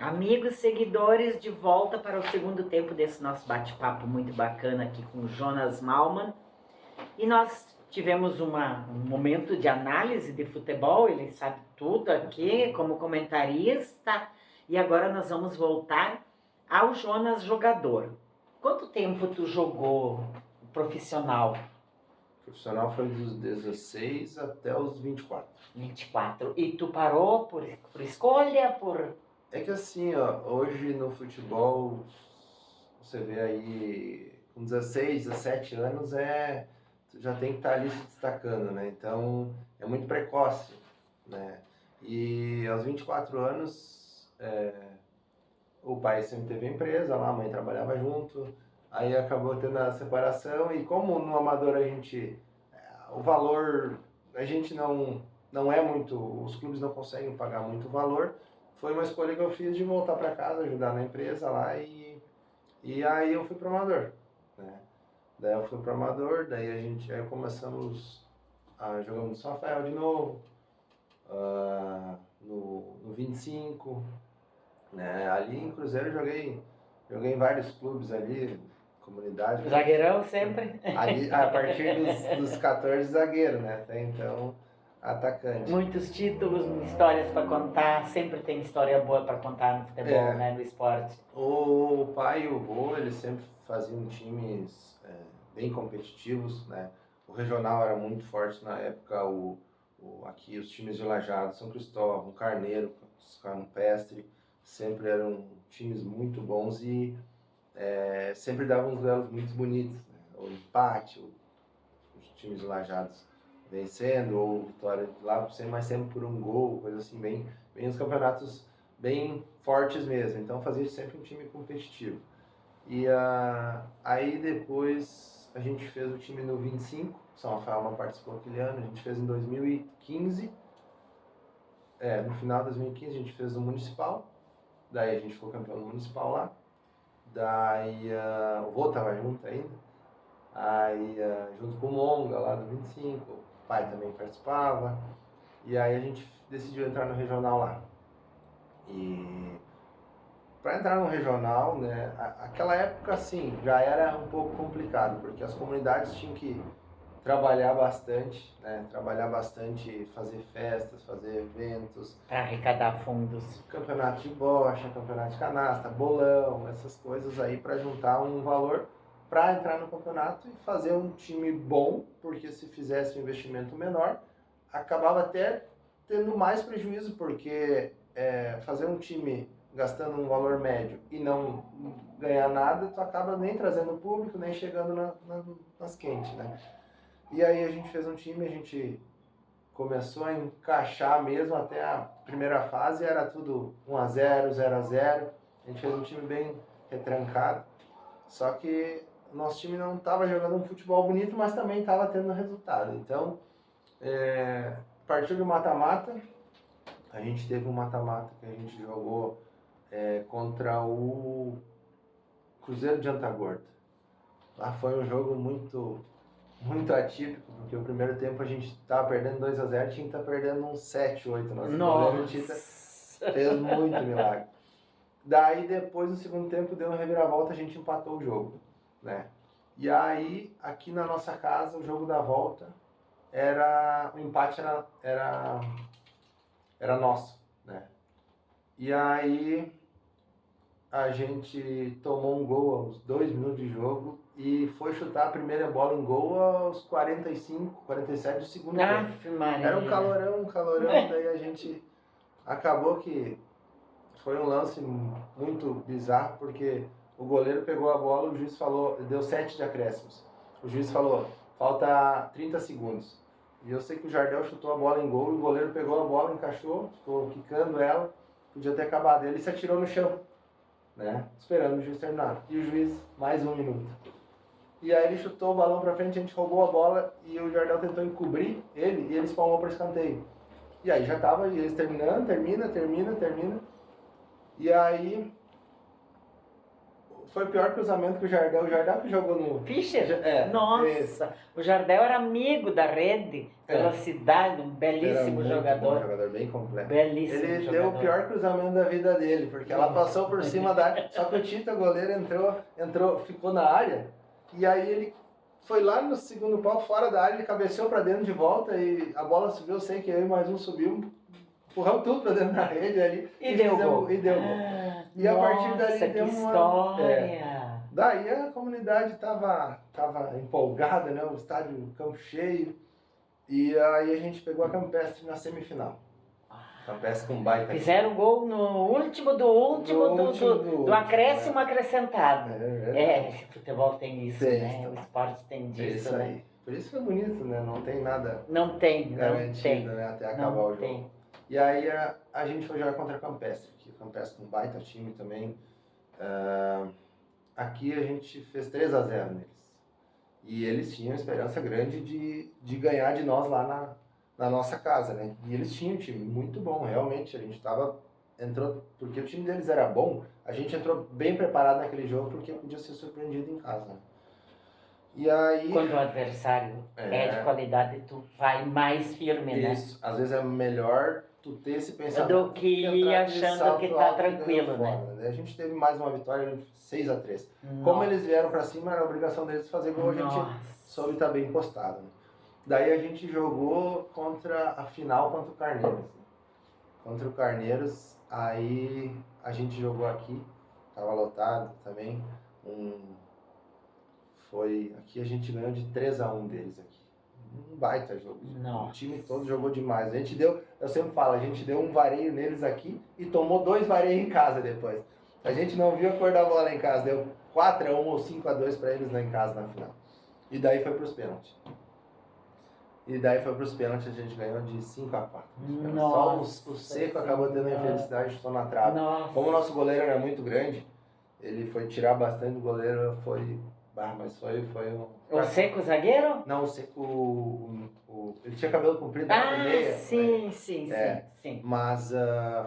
Amigos, seguidores, de volta para o segundo tempo desse nosso bate-papo muito bacana aqui com o Jonas Malman. E nós tivemos um momento de análise de futebol, ele sabe tudo aqui como comentarista. E agora nós vamos voltar ao Jonas jogador. Quanto tempo tu jogou profissional? Profissional foi dos 16 até os 24. 24. E tu parou por escolha, por... É que assim, ó, hoje no futebol, você vê aí, com 16, 17 anos, tu já tem que estar ali se destacando, né? Então, é muito precoce, né? E aos 24 anos, o pai sempre teve empresa lá, a mãe trabalhava junto, aí acabou tendo a separação, e como no amador o valor, a gente não é muito, os clubes não conseguem pagar muito valor, foi uma escolha que eu fiz de voltar para casa, ajudar na empresa lá, e aí eu fui pro amador, né? Daí eu fui pro amador, aí começamos a jogar no São Rafael de novo, no 25, né? Ali em Cruzeiro eu joguei em vários clubes ali, comunidade. Zagueirão sempre? Ali, a partir dos 14, zagueiro, né? Até então, atacante. Muitos títulos, histórias para contar, sempre tem história boa para contar no futebol, né, no esporte. O pai e o vô, eles sempre faziam times bem competitivos, né? O regional era muito forte na época, aqui os times de Lajeado, São Cristóvão, Carneiro, Campestre, sempre eram times muito bons e sempre davam uns duelos muito bonitos, né? O empate, os times de Lajados vencendo, ou vitória lá, mas sempre por um gol, coisa assim, bem os campeonatos bem fortes mesmo. Então fazia sempre um time competitivo. E aí depois a gente fez o time no 25, São Rafael não participou aquele ano, a gente fez em 2015. No final de 2015 a gente fez o Municipal, daí a gente ficou campeão no Municipal lá. Daí o vô tava junto ainda, aí junto com o Monga lá do 25, o pai também participava, e aí a gente decidiu entrar no regional lá. E para entrar no regional, né, aquela época assim, já era um pouco complicado, porque as comunidades tinham que trabalhar bastante, né, fazer festas, fazer eventos. Para arrecadar fundos. Campeonato de bocha, campeonato de canasta, bolão, essas coisas aí para juntar um valor para entrar no campeonato e fazer um time bom, porque se fizesse um investimento menor, acabava até tendo mais prejuízo, porque fazer um time gastando um valor médio e não ganhar nada, tu acaba nem trazendo público, nem chegando nas quentes, né? E aí a gente fez um time, a gente começou a encaixar mesmo, até a primeira fase era tudo 1-0, 0-0, a gente fez um time bem retrancado, só que o nosso time não estava jogando um futebol bonito, mas também estava tendo resultado. Então, a partir do mata-mata, a gente teve um mata-mata que a gente jogou contra o Cruzeiro de Antagorda. Lá foi um jogo muito atípico, porque o primeiro tempo a gente estava perdendo 2-0, tinha que estar perdendo uns 7-8. Nossa! O Tita fez muito milagre. Daí depois, no segundo tempo, deu uma reviravolta, a gente empatou o jogo, né? E aí, aqui na nossa casa, o jogo da volta, o empate era nosso, né? E aí, a gente tomou um gol aos 2 minutos de jogo e foi chutar a primeira bola em gol aos 45, 47 do segundo tempo. Era um calorão, daí a gente acabou que foi um lance muito bizarro, porque o goleiro pegou a bola, o juiz falou, deu 7 de acréscimos. O juiz falou, falta 30 segundos. E eu sei que o Jardel chutou a bola em gol, e o goleiro pegou a bola, encaixou, ficou quicando ela, podia ter acabado. Ele se atirou no chão, né, esperando o juiz terminar. E o juiz, mais 1 minuto. E aí ele chutou o balão pra frente, a gente roubou a bola e o Jardel tentou encobrir ele e ele espalmou para escanteio. E aí já tava eles terminando, termina. E aí foi o pior cruzamento que o Jardel que jogou no... Fischer? É, Nossa, o Jardel era amigo da rede, velocidade, um belíssimo Era muito jogador. bom jogador, bem completo. Belíssimo Ele jogador. deu o pior cruzamento da vida dele, porque ela passou por cima da... Só que o Tita, goleiro, entrou, ficou na área, e aí ele foi lá no segundo pau, fora da área, ele cabeceou pra dentro de volta, e a bola subiu, eu sei que eu e mais um subiu, empurramos tudo pra dentro da rede ali. E deu gol. E deu gol. E a partir dali Nossa, deu que uma... história! Daí a comunidade tava empolgada, né? O estádio, campo cheio. E aí a gente pegou a Campestre na semifinal. Campestre com baita. Fizeram gol no último do acréscimo acrescentado. Esse futebol tem isso, Tem, né? O esporte tem disso, isso né? aí. Por isso que é bonito, né? Não tem nada Não tem, garantido, né? Até acabar o jogo. tem. E aí a gente foi jogar contra a Campestre, que a Campestre com baita time também. Aqui a gente fez 3-0 neles. E eles tinham esperança grande de ganhar de nós lá na nossa casa, né? E eles tinham um time muito bom, realmente. A gente entrou, porque o time deles era bom, a gente entrou bem preparado naquele jogo porque podia ser surpreendido em casa, né? E aí... Quando o adversário é de qualidade, tu vai mais firme, né? Isso, às vezes é melhor tu ter esse pensamento do que ir achando que tá tranquilo, né? A gente teve mais uma vitória, 6-3. Como eles vieram pra cima, era a obrigação deles fazer gol, a gente soube estar bem postado, né? Daí a gente jogou a final contra o Carneiros. Contra o Carneiros, aí a gente jogou aqui, tava lotado também. Aqui a gente ganhou de 3-1 deles aqui. Um baita jogo. Nossa. O time todo jogou demais. Eu sempre falo, a gente deu um vareio neles aqui e tomou 2 vareios em casa depois. A gente não viu a cor da bola em casa, deu 4-1 ou 5-2 para eles lá em casa na final. E daí foi pros pênaltis. A gente ganhou de 5-4. Só o Seco acabou tendo a infelicidade, chutou na trave. Nossa. Como o nosso goleiro era muito grande, ele foi tirar bastante do goleiro, mas foi um... O Seco zagueiro? Não, o Seco, ele tinha cabelo comprido na meia. Sim. Mas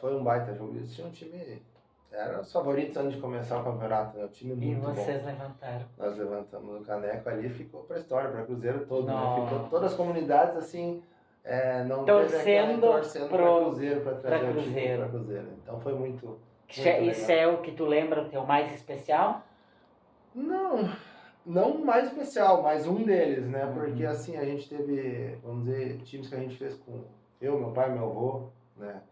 foi um baita jogo. Eles tinham um time... Eram os favoritos antes de começar o campeonato, né? O time muito bom. E vocês levantaram. Nós levantamos o caneco ali, ficou pra história, pra Cruzeiro todo, né? Nossa. Ficou todas as comunidades assim, não torcendo pra Cruzeiro, pra trazer o time pra Cruzeiro. Então foi muito Isso legal. é o que tu lembra, o teu mais especial? Não mais especial, mas um deles, né? Porque assim, a gente teve, vamos dizer, times que a gente fez com eu, meu pai, meu avô, né?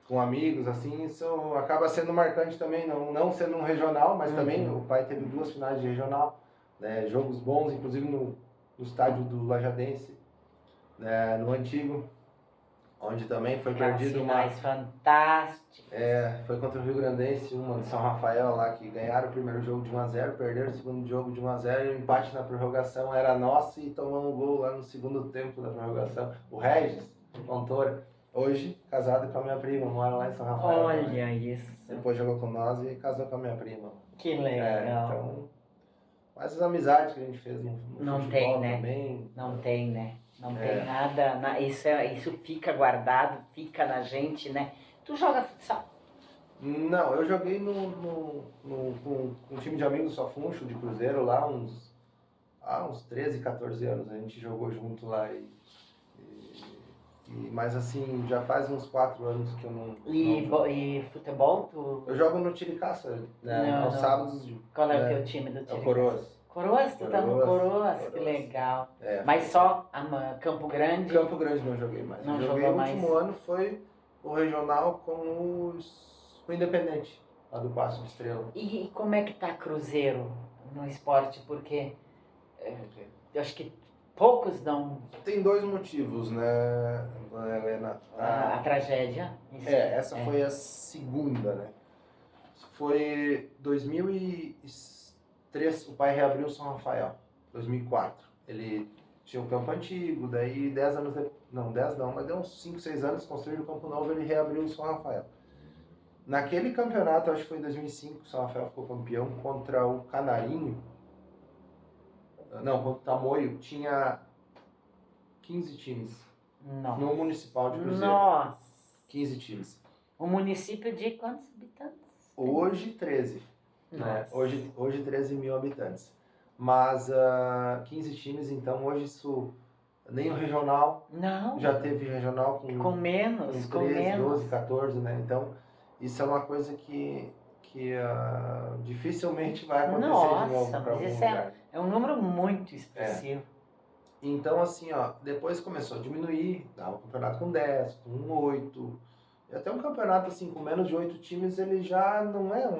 Com amigos, assim, isso acaba sendo marcante também, não sendo um regional, mas também o pai teve 2 finais de regional, né? Jogos bons, inclusive no estádio do Lajadense, né? No antigo, onde também foi perdido finais fantásticos. Foi contra o Rio Grandense, uma de São Rafael lá, que ganharam o primeiro jogo de 1-0, perderam o segundo jogo de 1-0, e o empate na prorrogação era nosso e tomamos gol lá no segundo tempo da prorrogação. O Regis, Fontoura, hoje casado com a minha prima, mora lá em São Rafael. Olha né? isso. Depois jogou com nós e casou com a minha prima. Que legal. Então, mas as amizades que a gente fez no não futebol tem, né? também. Não tem, né? Não tem nada. Isso fica guardado, fica na gente, né? Tu joga futsal? Não, eu joguei com um time de amigos só Funcho, de Cruzeiro, lá uns 13, 14 anos. A gente jogou junto lá mas assim, já faz uns 4 anos que eu não... E futebol? Eu jogo no Tiricaça, né? Aos sábados. Qual é o teu time do Tiricaça? É o Coroas. Coroas? Tu tá no Coroas? Que legal. Mas só Campo Grande? Campo Grande não joguei mais. Não joguei jogou o mais. último ano foi o regional com o Independente, lá do Paço de Estrela. E como é que tá Cruzeiro no esporte? Porque eu acho que poucos não... Tem 2 motivos, né, Helena? A tragédia. Essa foi a segunda, né? Foi 2003, o pai reabriu o São Rafael, 2004. Ele tinha um campo antigo, daí 10 anos depois, mas deu uns 5, 6 anos, construíram o campo novo, ele reabriu o São Rafael. Naquele campeonato, acho que foi em 2005, o São Rafael ficou campeão contra o Canarinho. Não, contra o Tamoio, tinha 15 times. Não. No Municipal de Cruzeiro. Nossa! 15 times. Um município de quantos habitantes? Hoje 13, né? Nossa. Hoje 13 mil habitantes. Mas 15 times, então hoje isso, nem o regional, Não, já teve regional com menos, com com 13, menos. 12, 14, né? Então isso é uma coisa que dificilmente vai acontecer de novo Nossa, para mas algum isso lugar. é um número muito expressivo. Então, assim, ó, depois começou a diminuir, dava um campeonato com 10, com 8, e até um campeonato, assim, com menos de 8 times, ele já não é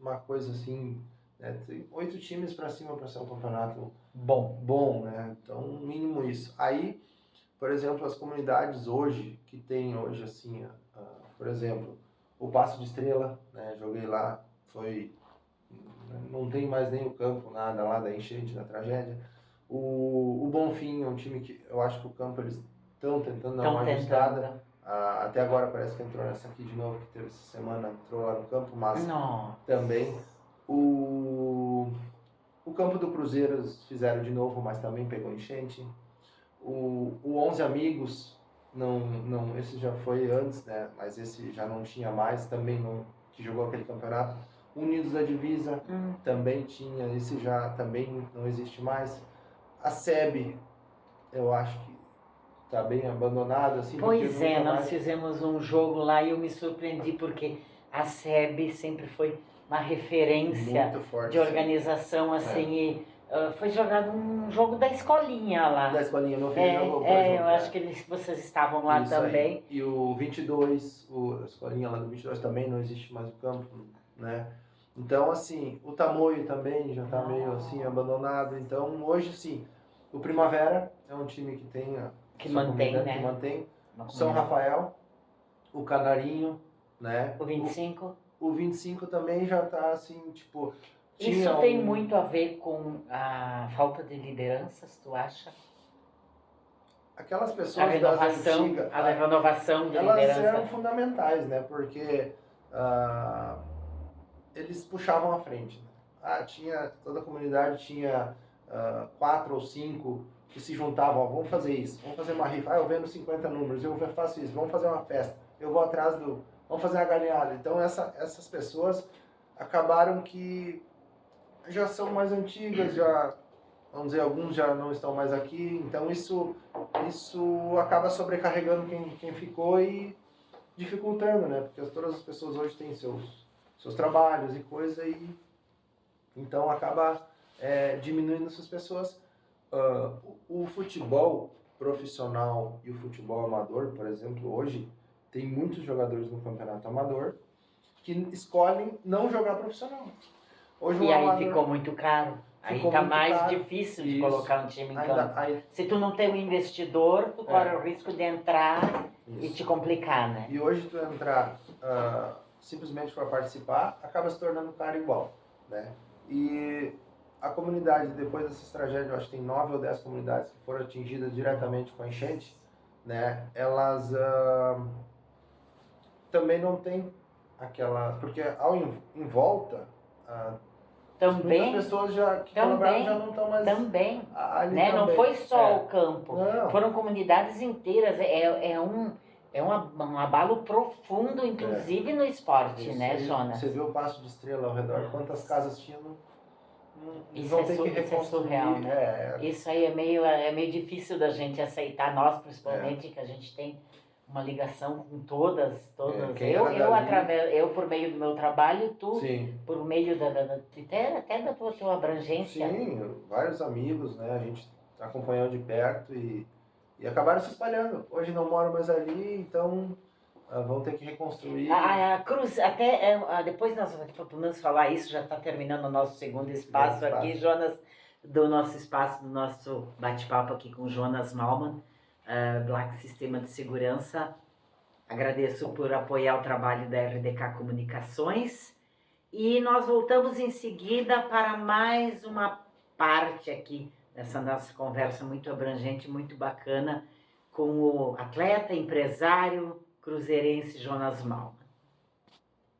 uma coisa, assim, né, tem 8 times para cima para ser um campeonato bom, né, então, no mínimo isso. Aí, por exemplo, as comunidades hoje, que tem hoje, assim, por exemplo, o Passo de Estrela, né, joguei lá, não tem mais nem o campo, nada lá da enchente, da tragédia. O Bonfim é um time que eu acho que o campo eles estão tentando dar uma ajustada. Até agora parece que entrou nessa aqui de novo, que teve essa semana, entrou lá no campo, mas Nossa. também. O campo do Cruzeiro eles fizeram de novo, mas também pegou enchente. O 11 Amigos, esse já foi antes, né? Mas esse já não tinha mais, também não, que jogou aquele campeonato. Unidos da Divisa também tinha, esse já também não existe mais. A SEB, eu acho que tá bem abandonado, assim, Pois porque é, nunca nós mais... fizemos um jogo lá e eu me surpreendi porque a SEB sempre foi uma referência Muito forte, de organização, assim, e foi jogado um jogo da escolinha lá. Da escolinha, meu filho jogou, por exemplo. Eu acho que vocês estavam lá Isso também. Aí. E o 22, a escolinha lá do 22 também não existe mais o campo, né? Então, assim, o Tamoio também já tá meio assim abandonado. Então, hoje sim, o Primavera é um time que tem que mantém, né? Que mantém. São Rafael, o Canarinho, né? O 25. O 25 também já tá assim, tipo... Isso tem muito a ver com a falta de lideranças, tu acha? Aquelas pessoas das antigas... A renovação de elas liderança. eram fundamentais, né? Porque eles puxavam à frente. Toda a comunidade tinha 4 ou 5 que se juntavam, vamos fazer isso, vamos fazer uma rifa, eu vendo 50 números, eu faço isso, vamos fazer uma festa, eu vou atrás vamos fazer uma galinhada. Então essas pessoas acabaram que já são mais antigas, já, vamos dizer, alguns já não estão mais aqui, então isso acaba sobrecarregando quem ficou e dificultando, né? Porque todas as pessoas hoje têm seus trabalhos e coisa, e então acaba diminuindo essas pessoas. O futebol profissional e o futebol amador, por exemplo, hoje tem muitos jogadores no campeonato amador que escolhem não jogar profissional. Hoje, e aí ficou muito caro. Aí tá mais difícil de colocar um time em campo. Se tu não tem um investidor, tu corre o risco de entrar e te complicar, né? E hoje tu entrar simplesmente para participar, acaba se tornando caro igual, né? E a comunidade, depois dessas tragédias, eu acho que tem 9 ou 10 comunidades que foram atingidas diretamente com a enchente, né? Elas também não tem aquela... Porque em volta... Também, muitas pessoas que colaboraram já não estão mais também, ali né? também. Não foi só o campo, não. Foram comunidades inteiras, um abalo profundo, inclusive no esporte, Isso né, aí, Jonas? você viu o Passo de Estrela ao redor, quantas casas tinham, Isso vão ter que isso é surreal, né? Isso aí é meio difícil da gente aceitar, nós principalmente, que a gente tem uma ligação com todas. Eu por meio do meu trabalho, tu Sim. por meio até da tua abrangência. Sim, vários amigos, né? A gente acompanhou de perto e acabaram se espalhando. Hoje não moram mais ali, então vão ter que reconstruir. A Cruz, depois nós vamos falar isso, já está terminando o nosso segundo espaço aqui, Jonas, do nosso espaço, do nosso bate-papo aqui com Jonas Malman, Black Sistema de Segurança. Agradeço por apoiar o trabalho da RDK Comunicações. E nós voltamos em seguida para mais uma parte aqui dessa nossa conversa muito abrangente, muito bacana, com o atleta, empresário, cruzeirense Jonas Malman.